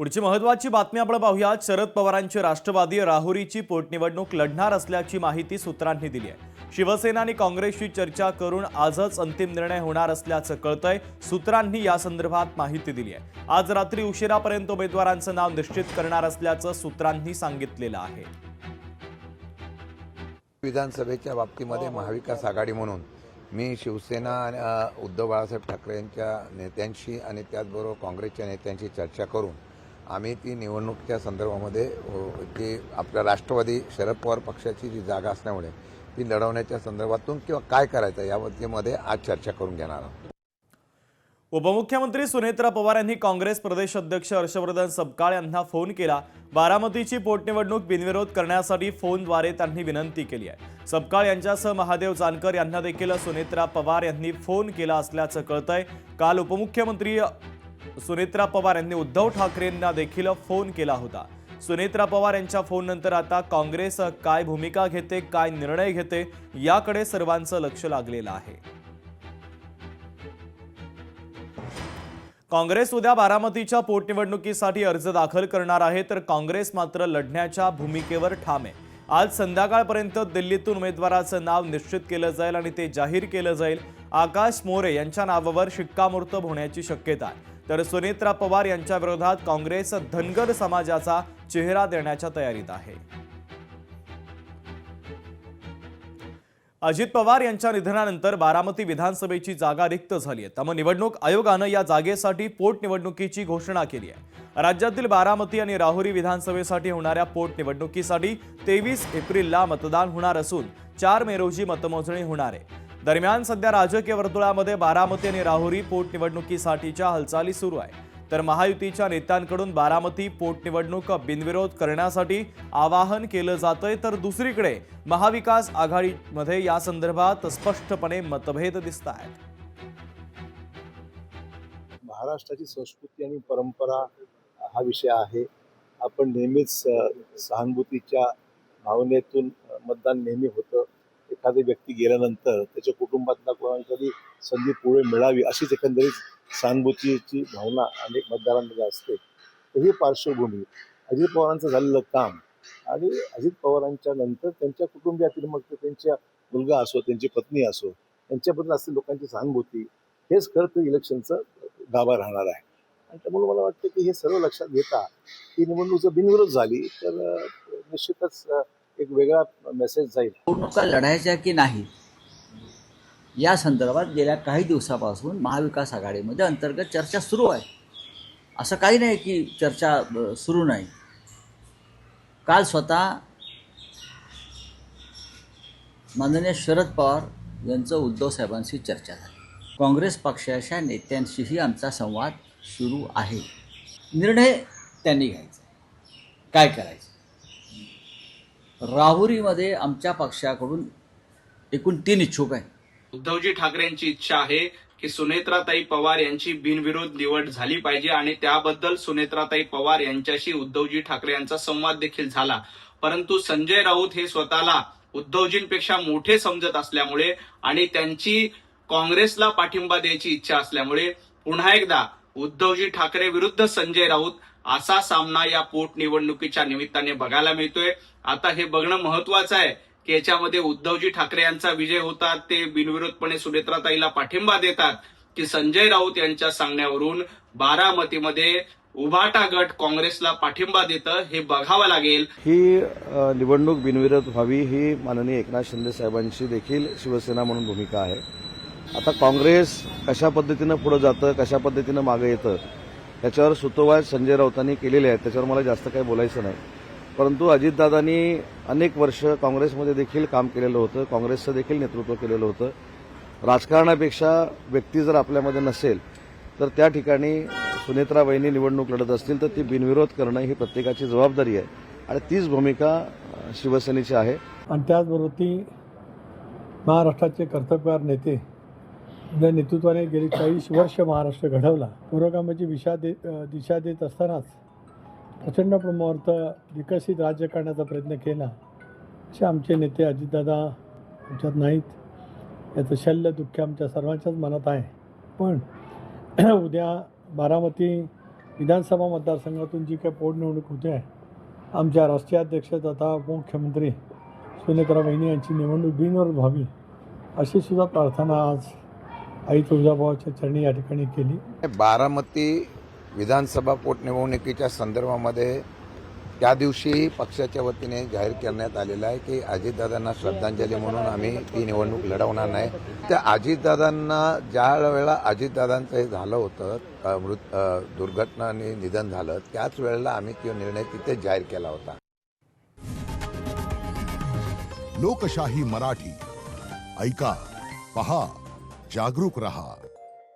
पुढची महत्त्वाची बातमी आपण पाहूयात। शरद पवारांची राष्ट्रवादी राहुरीची पोटनिवडणूक लढणार असल्याची माहिती सूत्रांनी दिली आहे। शिवसेना आणि काँग्रेसशी चर्चा करून आजच अंतिम निर्णय होणार असल्याचं कळतंय। सूत्रांनी या संदर्भात माहिती दिली आहे। आज रात्री उशिरापर्यंत उमेदवारांचं नाव निश्चित करणार असल्याचं सूत्रांनी सांगितलेलं आहे। विधानसभेच्या बाबतीमध्ये महाविकास आघाडी म्हणून मी शिवसेना आणि उद्धव बाळासाहेब ठाकरे यांच्या नेत्यांशी आणि त्याचबरोबर काँग्रेसच्या नेत्यांशी चर्चा करून आम्ही ती निवडणुकीच्या संदर्भामध्ये जी आपल्या राष्ट्रवादी शरद पवार पक्षाची जी जागा असल्यामुळे ती लढवण्याच्या संदर्भातून किंवा काय करायचं यामध्ये आज चर्चा करून घेणार आहोत। उपमुख्यमंत्री सुनेत्रा पवार यांनी काँग्रेस प्रदेश अध्यक्ष हर्षवर्धन सपकाळ यांना फोन केला। बारामतीची पोटनिवडणूक बिनविरोध करण्यासाठी फोनद्वारे त्यांनी विनंती केली आहे। सपकाळ यांच्यासह महादेव जानकर यांना देखील सुनेत्रा पवार यांनी फोन केला असल्याचं कळतंय। काल उपमुख्यमंत्री सुनेत्रा पवार यांनी उद्धव ठाकरेंना देखील फोन केला होता। सुनेत्रा पवार यांच्या फोननंतर आता काँग्रेस काय भूमिका घेते, काय निर्णय घेते याकडे सर्वांचं लक्ष लागलेलं आहे। काँग्रेस उद्या बारामतीच्या पोटनिवडणुकीसाठी अर्ज दाखल करणार आहे, तर काँग्रेस मात्र लढण्याच्या भूमिकेवर ठाम आहे। आज संध्याकाळपर्यंत दिल्लीतून उमेदवाराचं नाव निश्चित केलं जाईल आणि ते जाहीर केलं जाईल। आकाश मोरे यांच्या नावावर शिक्कामोर्तब होण्याची शक्यता आहे, तर सुनेत्रा पवार यांच्या विरोधात काँग्रेस धनगर समाजाचा चेहरा देण्याच्या तयारीत आहे। अजित पवार यांच्या निधनानंतर बारामती विधानसभेची जागा रिक्त झाली आहे। त्यामुळे निवडणूक आयोगानं या जागेसाठी पोटनिवडणुकीची घोषणा केली आहे। राज्यातील बारामती आणि राहुरी विधानसभेसाठी होणाऱ्या पोटनिवडणुकीसाठी 23 एप्रिलला मतदान होणार असून 4 मे रोजी मतमोजणी होणार आहे। दरम्यान सध्या राजकीय वर्तुळामध्ये बारामती आणि राहुरी पोटनिवडणुकीसाठीच्या हालचाली सुरू आहे, तर महायुतीच्या नेत्यांकडून बारामती पोटनिवडणूक बिनविरोध करण्यासाठी आवाहन केलं जातंय, तर दुसरीकडे महाविकास आघाडीमध्ये या संदर्भात स्पष्टपणे मतभेद दिसत आहेत। महाराष्ट्राची संस्कृती आणि परंपरा हा विषय आहे। आपण नेहमीच सहानुभूतीच्या भावनेतून मतदान नेहमी होतं। एखादी व्यक्ती गेल्यानंतर त्याच्या कुटुंबातला कोणाला संधी पुढे मिळावी अशीच एकंदरीत सहानुभूतीची भावना अनेक मतदारांमध्ये असते। तर ही पार्श्वभूमी अजित पवारांचं झालेलं काम आणि अजित पवारांच्या नंतर त्यांच्या कुटुंबियातील मग त्यांच्या मुलगा असो, त्यांची पत्नी असो, त्यांच्याबद्दल असलेली लोकांची सहानुभूती हेच खरं तर इलेक्शनचं गाभा राहणार आहे। आणि त्यामुळे मला वाटतं की हे सर्व लक्षात घेता ही निवडणूक जर बिनविरोध झाली तर निश्चितच एक वेगळा मेसेज जाईल। निवडणुका लढायच्या की नाही या संदर्भात गेल्या काही दिवसापासून महाविकास आघाडीमध्ये अंतर्गत चर्चा सुरू आहे। असं काही नाही की चर्चा सुरू नाही। काल स्वतः माननीय शरद पवार यांचं उद्धव साहेबांशी चर्चा झाली। काँग्रेस पक्षाच्या नेत्यांशीही आमचा संवाद सुरू आहे। निर्णय त्यांनी घ्यायचा, काय करायचं। राहुरीमध्ये आमच्या पक्षाकडून एकूण 3 इच्छुक आहेत। उद्धवजी ठाकरेंची इच्छा आहे की सुनेत्राताई पवार यांची बिनविरोध निवड झाली पाहिजे आणि त्याबद्दल सुनेत्राताई पवार यांच्याशी उद्धवजी ठाकरे यांचा संवाद देखील झाला। परंतु संजय राऊत हे स्वतःला उद्धवजींपेक्षा मोठे समजत असल्यामुळे आणि त्यांची काँग्रेसला पाठिंबा द्यायची इच्छा असल्यामुळे पुन्हा एकदा उद्धवजी ठाकरे विरुद्ध संजय राऊत असा सामना या पोटनिवडणुकीच्या निमित्ताने बघायला मिळतोय। आता हे बघणं महत्वाचं आहे की याच्यामध्ये उद्धवजी ठाकरे यांचा विजय होतात, ते बिनविरोधपणे सुनेत्राताईला पाठिंबा देतात, की संजय राऊत यांच्या सांगण्यावरून बारामतीमध्ये उभाटा गट काँग्रेसला पाठिंबा देतं हे बघावं लागेल। ही निवडणूक बिनविरोध व्हावी ही माननीय एकनाथ शिंदे साहेबांची देखील शिवसेना म्हणून भूमिका आहे। आता काँग्रेस कशा पद्धतीनं पुढे जातं, कशा पद्धतीनं मागे येतं याच्यावर सुतोवाच संजय राऊतांनी केलेले आहेत, त्याच्यावर मला जास्त काही बोलायचं नाही। परंतु अजितदादांनी अनेक वर्ष काँग्रेसमध्ये देखील काम केलेलं होतं, काँग्रेसचं देखील नेतृत्व केलेलं होतं। राजकारणापेक्षा व्यक्ती जर आपल्यामध्ये नसेल तर त्या ठिकाणी सुनेत्राबाईंनी निवडणूक लढत असतील तर ती बिनविरोध करणं ही प्रत्येकाची जबाबदारी आहे आणि तीच भूमिका शिवसेनेची आहे। आणि त्याचबरोबर ती महाराष्ट्राचे कर्तव्यवान नेते ज्या नेतृत्वाने गेली 40 वर्ष महाराष्ट्र घडवला, पुरोगामीची दिशा देत असतानाच प्रचंड प्रमाणात विकसित राज्य करण्याचा प्रयत्न केला असे आमचे नेते अजितदादा आमच्यात नाहीत, याचं शल्य दुःख आमच्या सर्वांच्याच मनात आहे। पण उद्या बारामती विधानसभा मतदारसंघातून जी काही पोटनिवडणूक होते आहे, आमच्या राष्ट्रीय अध्यक्ष तथा मुख्यमंत्री सुनेत्रा वहिनी यांची निवडणूक बिनविरोध व्हावी अशी सुद्धा प्रार्थना आज आई तुळजाभवाच्या चरणी या ठिकाणी केली. बारामती विधानसभा पोटनिवडणुकीच्या संदर्भामध्ये त्या दिवशी पक्षाच्या वतीने जाहीर करण्यात आलेलं आहे की अजितदादांना श्रद्धांजली म्हणून आम्ही ती निवडणूक लढवणार नाही. त्या अजितदादांना ज्या वेळेला अजितदादांचं हे झालं होतं, दुर्घटनाने निधन झालं, त्याच वेळेला आम्ही तो निर्णय तिथे जाहीर केला होता. लोकशाही मराठी ऐका, पहा, जागरूक रहा.